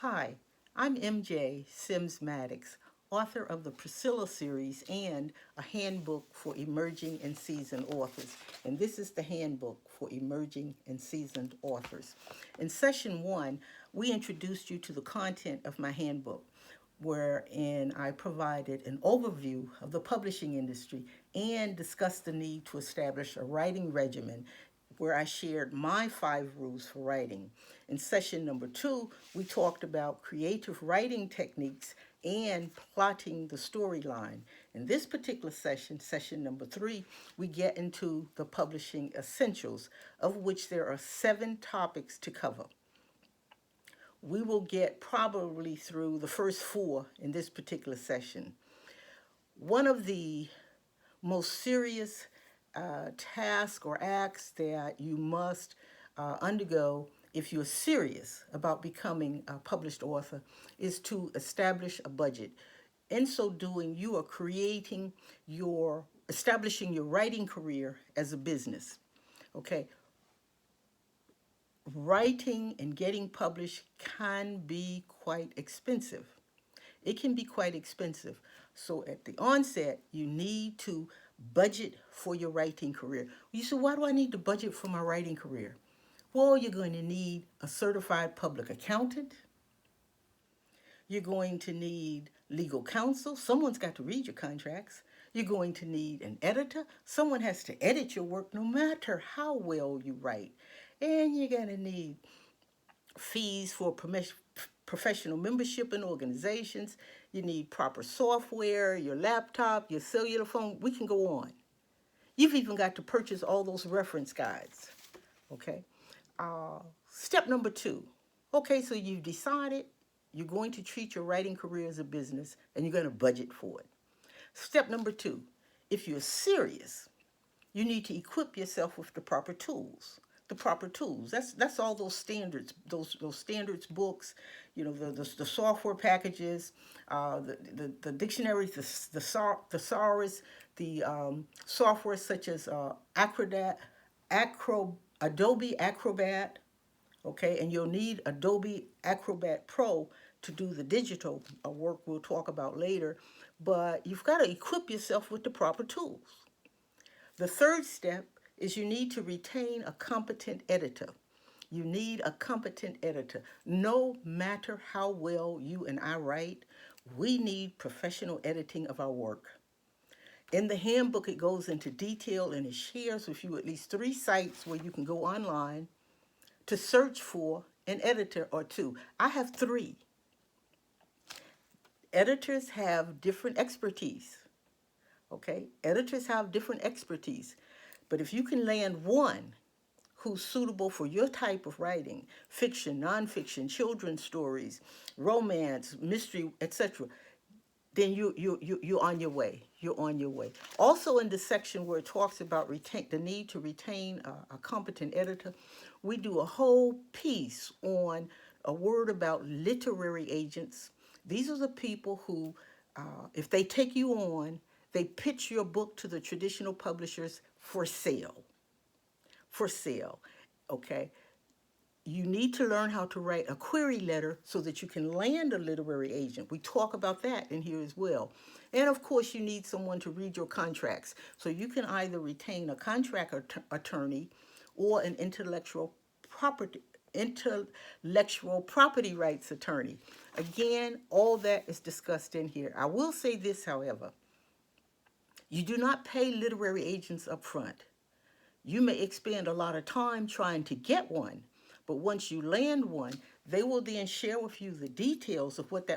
Hi, I'm MJ Sims Maddox, author of the Priscilla series and a handbook for emerging and seasoned authors. And this is the handbook for emerging and seasoned authors. In session one, we introduced you to the content of my handbook, wherein I provided an overview of the publishing industry and discussed the need to establish a writing regimen where I shared my 5 rules for writing. In session number 2, we talked about creative writing techniques and plotting the storyline. In this particular session, session number 3, we get into the publishing essentials, of which there are 7 topics to cover. We will get probably through the first 4 in this particular session. One of the most serious task or acts that you must undergo if you're serious about becoming a published author is to establish a budget. In so doing, you are establishing your writing career as a business. Okay, writing and getting published can be quite expensive. It can be quite expensive. So at the onset, you need to budget for your writing career. You say, why do I need to budget for my writing career? Well, you're going to need a certified public accountant. You're going to need legal counsel. Someone's got to read your contracts. You're going to need an editor. Someone has to edit your work no matter how well you write. And you're going to need fees for professional membership in organizations. You need proper software, your laptop, your cellular phone. We can go on. You've even got to purchase all those reference guides. Okay. Step number 2. Okay, so you've decided you're going to treat your writing career as a business and you're going to budget for it. Step number 2. If you're serious, you need to equip yourself with the proper tools. The proper tools. That's all those standards, those standards books, the software packages, the dictionaries, the thesaurus, the software such as Adobe Acrobat, okay, and you'll need Adobe Acrobat Pro to do the digital work we'll talk about later, but you've got to equip yourself with the proper tools. The third step is you need to retain a competent editor. You need a competent editor. No matter how well you and I write, we need professional editing of our work. In the handbook, it goes into detail and it shares with you at least 3 sites where you can go online to search for an editor or 2. I have 3. Editors have different expertise. Okay? Editors have different expertise. But if you can land one who's suitable for your type of writing, fiction, nonfiction, children's stories, romance, mystery, etc., then you're on your way. You're on your way. Also, in the section where it talks about the need to retain a competent editor, we do a whole piece on a word about literary agents. These are the people who, if they take you on, they pitch your book to the traditional publishers for sale. For sale, okay? You need to learn how to write a query letter so that you can land a literary agent. We talk about that in here as well. And of course, you need someone to read your contracts. So you can either retain a contract attorney or an intellectual property rights attorney. Again, all that is discussed in here. I will say this, however. You do not pay literary agents up front. You may expend a lot of time trying to get one, but once you land one, they will then share with you the details of what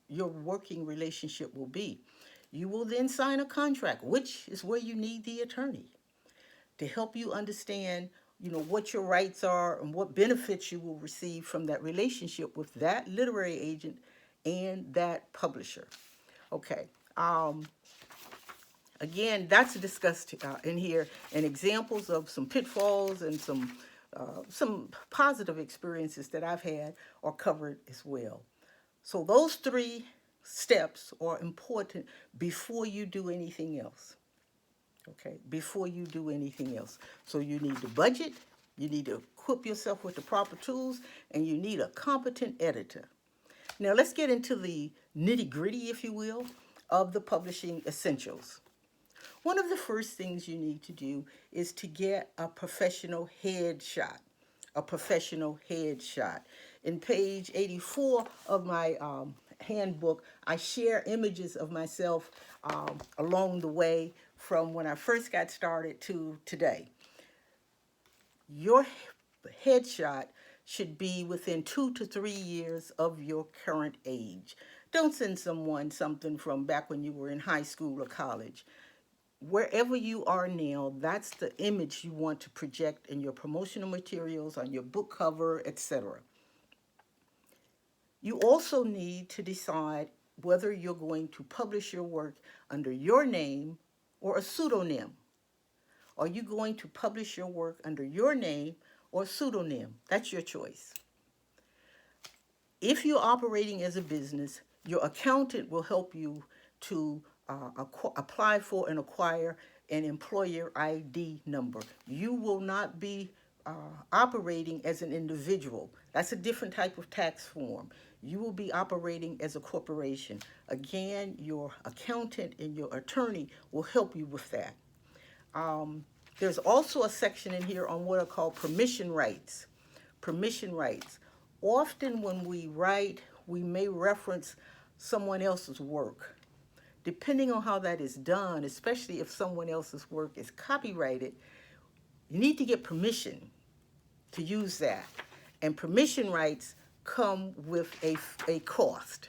your working relationship will be. You will then sign a contract, which is where you need the attorney to help you understand, what your rights are and what benefits you will receive from that relationship with that literary agent and that publisher. Okay. Again, that's discussed in here, and examples of some pitfalls and some positive experiences that I've had are covered as well. So those 3 steps are important before you do anything else. Okay, before you do anything else. So you need to budget, you need to equip yourself with the proper tools, and you need a competent editor. Now let's get into the nitty gritty, if you will, of the publishing essentials. One of the first things you need to do is to get a professional headshot. A professional headshot. In page 84 of my handbook, I share images of myself along the way from when I first got started to today. Your headshot should be within 2 to 3 years of your current age. Don't send someone something from back when you were in high school or college. Wherever you are now, that's the image you want to project in your promotional materials, on your book cover, etc. You also need to decide whether you're going to publish your work under your name or a pseudonym. Are you going to publish your work under your name or pseudonym? That's your choice. If you're operating as a business, your accountant will help you to apply for and acquire an employer ID number. You will not be operating as an individual. That's a different type of tax form. You will be operating as a corporation. Again, your accountant and your attorney will help you with that. There's also a section in here on what are called permission rights. Permission rights. Often when we write, we may reference someone else's work. Depending on how that is done, especially if someone else's work is copyrighted, you need to get permission to use that. And permission rights come with a cost.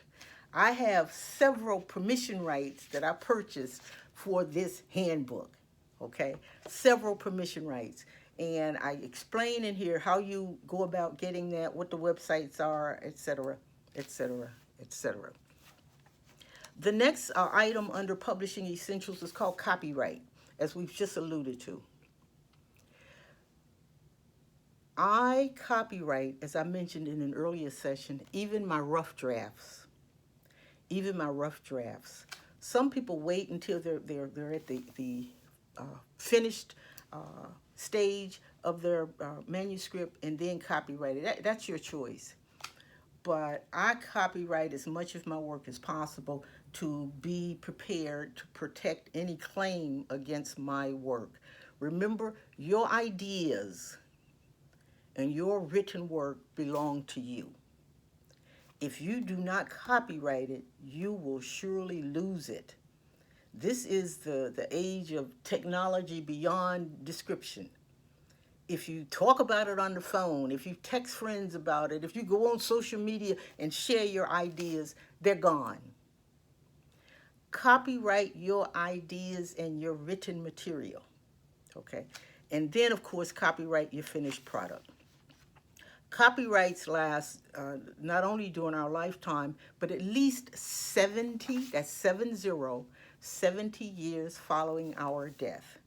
I have several permission rights that I purchased for this handbook, okay? Several permission rights. And I explain in here how you go about getting that, what the websites are, etc., etc., etc. The next item under publishing essentials is called copyright, as we've just alluded to. I copyright, as I mentioned in an earlier session, even my rough drafts. Even my rough drafts. Some people wait until they're at the finished stage of their manuscript and then copyright it. That's your choice. But I copyright as much of my work as possible to be prepared to protect any claim against my work. Remember, your ideas and your written work belong to you. If you do not copyright it, you will surely lose it. This is the age of technology beyond description. If you talk about it on the phone, if you text friends about it, if you go on social media and share your ideas, they're gone. Copyright your ideas and your written material, okay? And then, of course, copyright your finished product. Copyrights last not only during our lifetime, but at least 70, that's 70 years following our death.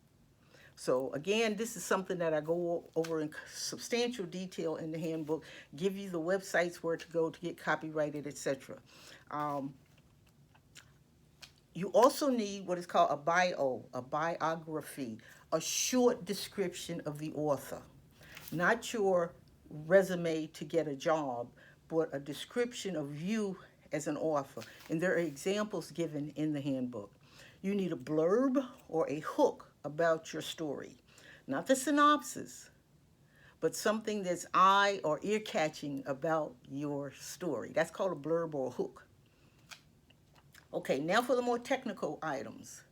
So again, this is something that I go over in substantial detail in the handbook, give you the websites where to go to get copyrighted, etc. You also need what is called a bio, a biography, a short description of the author. Not your resume to get a job, but a description of you as an author. And there are examples given in the handbook. You need a blurb or a hook about your story. Not the synopsis, but something that's eye or ear catching about your story. That's called a blurb or a hook. Okay, now for the more technical items.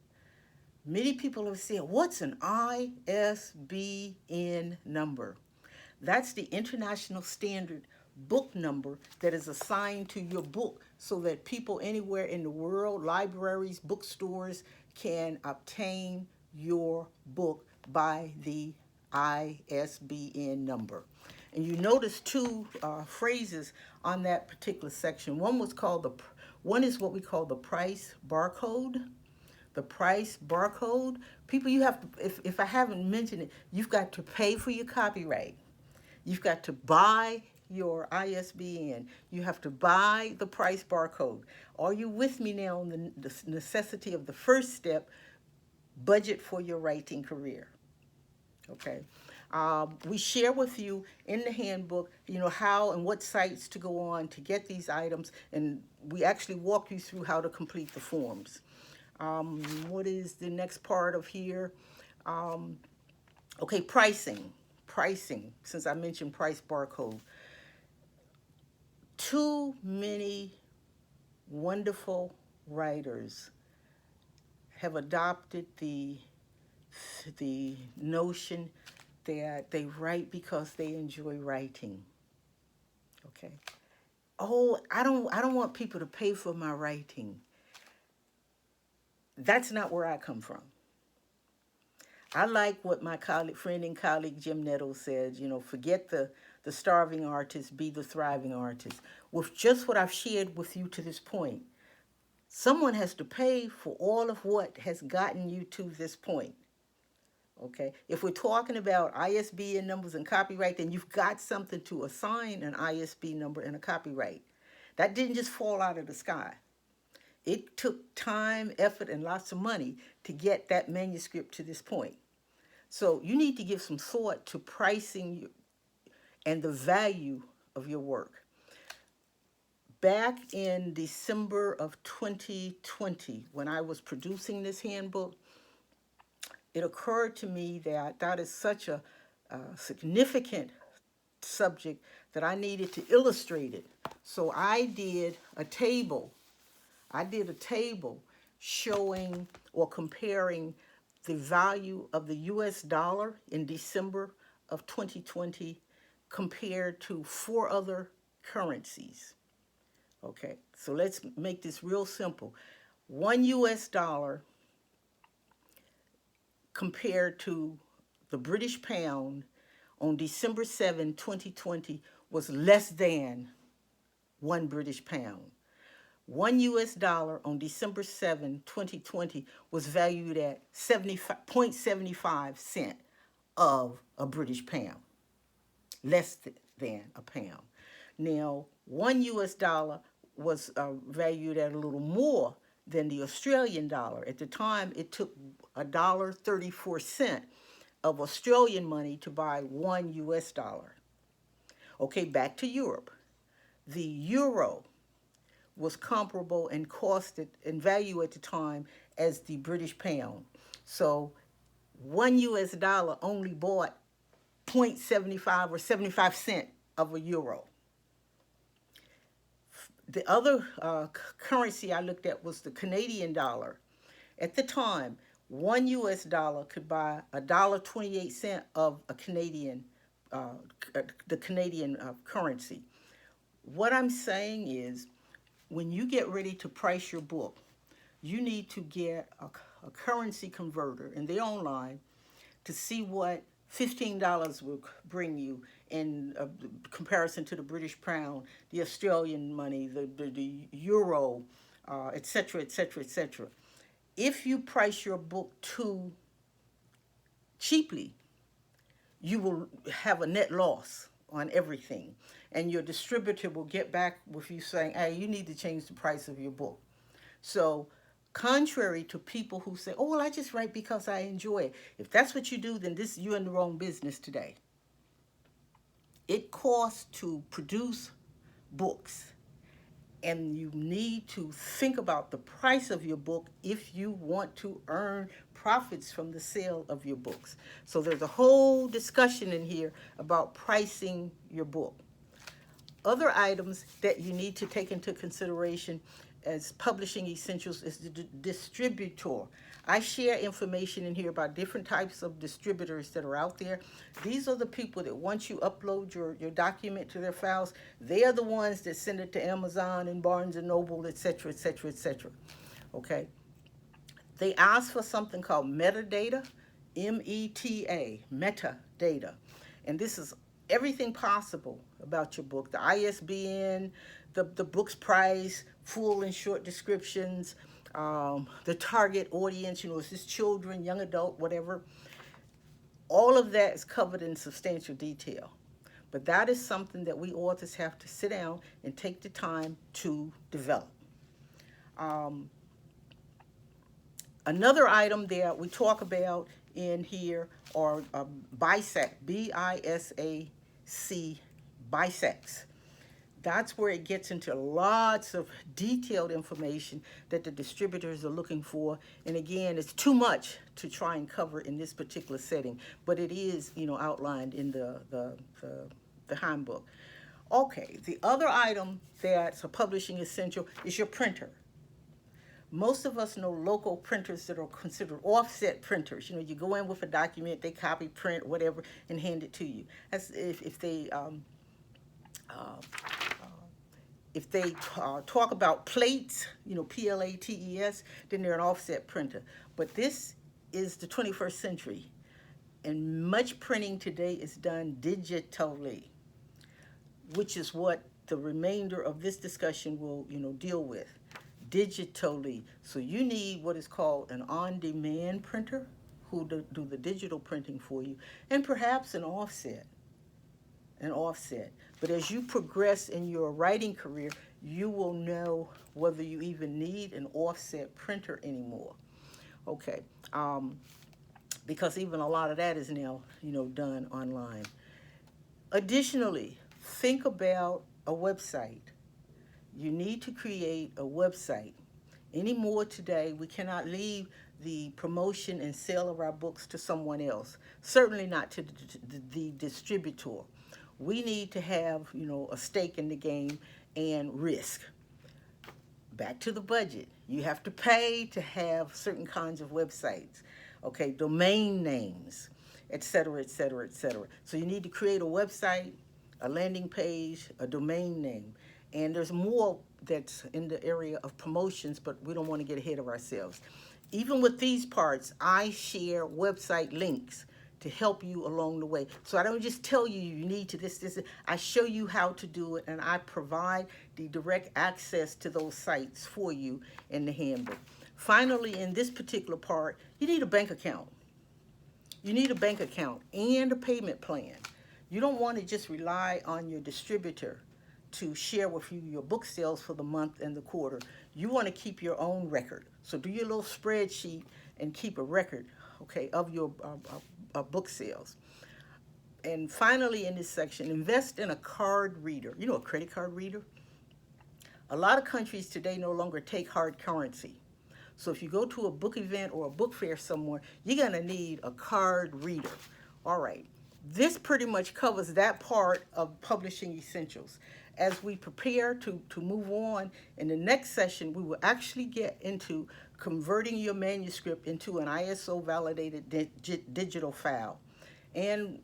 Many people have said, what's an ISBN number? That's the international standard book number that is assigned to your book so that people anywhere in the world, libraries, bookstores, can obtain your book by the ISBN number. And you notice two phrases on that particular section. One is what we call the price barcode. The price barcode. People, you have to, if I haven't mentioned it, you've got to pay for your copyright. You've got to buy your ISBN. You have to buy the price barcode. Are you with me now on the necessity of the first step, budget for your writing career? Okay. We share with you in the handbook, how and what sites to go on to get these items, and we actually walk you through how to complete the forms. What is the next part of here? Okay, pricing. Pricing, since I mentioned price barcode. Too many wonderful writers have adopted the notion that they write because they enjoy writing. Okay. Oh, I don't want people to pay for my writing. That's not where I come from. I like what my friend and colleague Jim Nettles said, forget the starving artist, be the thriving artist. With just what I've shared with you to this point, someone has to pay for all of what has gotten you to this point. Okay, if we're talking about ISBN numbers and copyright, then you've got something to assign an ISBN number and a copyright. That didn't just fall out of the sky. It took time, effort, and lots of money to get that manuscript to this point. So you need to give some thought to pricing and the value of your work. Back in December of 2020, when I was producing this handbook, it occurred to me that that is such a significant subject that I needed to illustrate it. So I did a table. Showing or comparing the value of the US dollar in December of 2020 compared to 4 other currencies. Okay, so let's make this real simple. 1 US dollar compared to the British pound on December 7, 2020 was less than 1 British pound. 1 US dollar on December 7, 2020 was valued at 0.75 cents of a British pound, less than a pound. Now, 1 US dollar was valued at a little more than the Australian dollar. At the time, it took $1.34 of Australian money to buy 1 US dollar. Okay, back to Europe. The euro was comparable in cost and value at the time as the British pound. So 1 US dollar only bought 0.75 or 75 cents of a euro. The other currency I looked at was the Canadian dollar. At the time, 1 US dollar could buy $1.28 of a Canadian, the Canadian currency. What I'm saying is, when you get ready to price your book, you need to get a currency converter, and they're online, to see what $15 will bring you in comparison to the British pound, the Australian money, the euro, etc., etc., etc. If you price your book too cheaply, you will have a net loss on everything. And your distributor will get back with you saying, hey, you need to change the price of your book. So, contrary to people who say, oh, well, I just write because I enjoy it. If that's what you do, then you're in the wrong business today. It costs to produce books, and you need to think about the price of your book if you want to earn profits from the sale of your books. So there's a whole discussion in here about pricing your book. Other items that you need to take into consideration as publishing essentials is the distributor. I share information in here about different types of distributors that are out there. These are the people that once you upload your document to their files, they are the ones that send it to Amazon and Barnes and Noble, etc., etc., etc. Okay? They ask for something called metadata, META, metadata. And this is everything possible about your book: the ISBN, the book's price, full and short descriptions, the target audience, is this children, young adult, whatever. All of that is covered in substantial detail. But that is something that we authors have to sit down and take the time to develop. Another item that we talk about in here are BISAC, B-I-S-A-C, BISACs. That's where it gets into lots of detailed information that the distributors are looking for. And again, it's too much to try and cover in this particular setting, but it is, outlined in the handbook. Okay, the other item that's a publishing essential is your printer. Most of us know local printers that are considered offset printers. You go in with a document, they copy, print, whatever, and hand it to you. That's if they talk about plates, PLATES, then they're an offset printer. But this is the 21st century, and much printing today is done digitally, which is what the remainder of this discussion will, deal with. Digitally. So you need what is called an on-demand printer who do the digital printing for you, and perhaps an offset. But as you progress in your writing career, you will know whether you even need an offset printer anymore. Okay, because even a lot of that is now, done online. Additionally, think about a website. You need to create a website. Anymore today, we cannot leave the promotion and sale of our books to someone else, certainly not to the distributor. We need to have, a stake in the game and risk. Back to the budget. You have to pay to have certain kinds of websites, okay, domain names, et cetera, et cetera, et cetera. So you need to create a website, a landing page, a domain name. And there's more that's in the area of promotions, but we don't want to get ahead of ourselves. Even with these parts, I share website links to help you along the way. So I don't just tell you you need to this. I show you how to do it, and I provide the direct access to those sites for you in the handbook. Finally, in this particular part, you need a bank account. You need a bank account and a payment plan. You don't want to just rely on your distributor to share with you your book sales for the month and the quarter. You want to keep your own record. So do your little spreadsheet and keep a record, okay, of your book sales. And finally, in this section, invest in a card reader. A credit card reader? A lot of countries today no longer take hard currency. So if you go to a book event or a book fair somewhere, you're going to need a card reader. All right. This pretty much covers that part of publishing essentials. As we prepare to move on, in the next session, we will actually get into converting your manuscript into an ISO validated digital file, and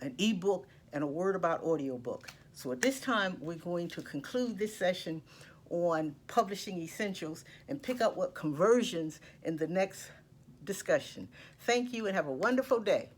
an ebook, and a Word About audiobook. So at this time, we're going to conclude this session on publishing essentials and pick up what conversions in the next discussion. Thank you and have a wonderful day.